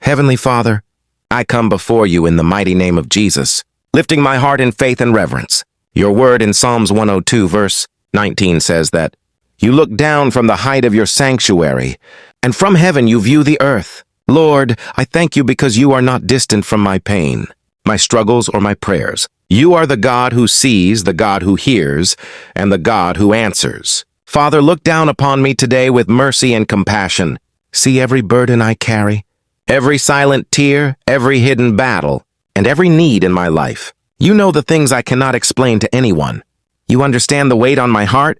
Heavenly Father, I come before you in the mighty name of Jesus, lifting my heart in faith and reverence. Your word in Psalms 102, verse 19 says that, "You look down from the height of your sanctuary, and from heaven you view the earth." Lord, I thank you because you are not distant from my pain, my struggles, or my prayers. You are the God who sees, the God who hears, and the God who answers. Father, look down upon me today with mercy and compassion. See every burden I carry, every silent tear, every hidden battle, and every need in my life. You know the things I cannot explain to anyone. You understand the weight on my heart,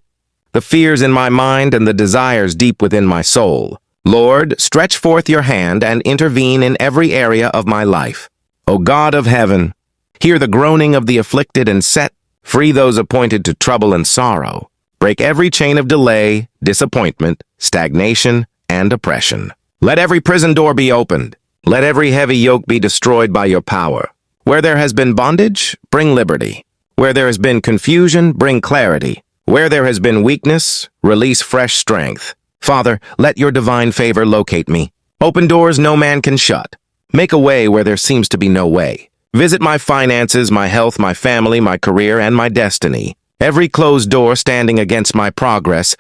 the fears in my mind, and the desires deep within my soul. Lord, stretch forth your hand and intervene in every area of my life. O God of heaven, hear the groaning of the afflicted and set free those appointed to trouble and sorrow. Break every chain of delay, disappointment, stagnation, and oppression. Let every prison door be opened. Let every heavy yoke be destroyed by your power. Where there has been bondage, bring liberty. Where there has been confusion, bring clarity. Where there has been weakness, release fresh strength. Father, let your divine favor locate me. Open doors no man can shut. Make a way where there seems to be no way. Visit my finances, my health, my family, my career, and my destiny. Every closed door standing against my progress,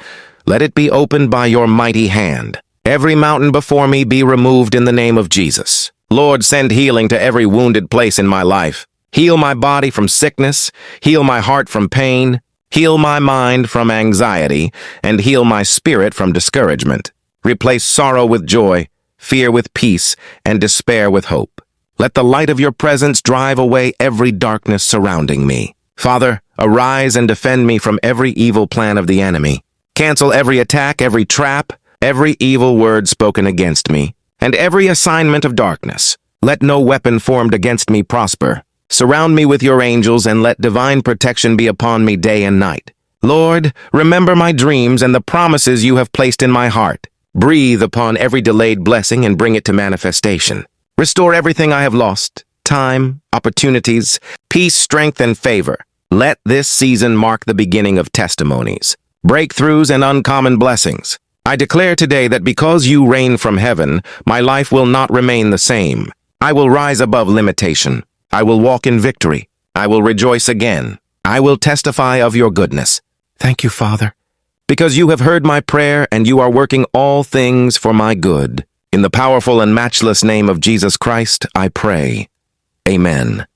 let it be opened by your mighty hand. Every mountain before me be removed in the name of Jesus. Lord, send healing to every wounded place in my life. Heal my body from sickness, heal my heart from pain, heal my mind from anxiety, and heal my spirit from discouragement. Replace sorrow with joy, fear with peace, and despair with hope. Let the light of your presence drive away every darkness surrounding me. Father, arise and defend me from every evil plan of the enemy. Cancel every attack, every trap, every evil word spoken against me, and every assignment of darkness. Let no weapon formed against me prosper. Surround me with your angels and let divine protection be upon me day and night. Lord, remember my dreams and the promises you have placed in my heart. Breathe upon every delayed blessing and bring it to manifestation. Restore everything I have lost, time, opportunities, peace, strength, and favor. Let this season mark the beginning of testimonies, breakthroughs, and uncommon blessings. I declare today that because you reign from heaven, my life will not remain the same. I will rise above limitation. I will walk in victory. I will rejoice again. I will testify of your goodness. Thank you, Father, because you have heard my prayer and you are working all things for my good. In the powerful and matchless name of Jesus Christ, I pray. Amen.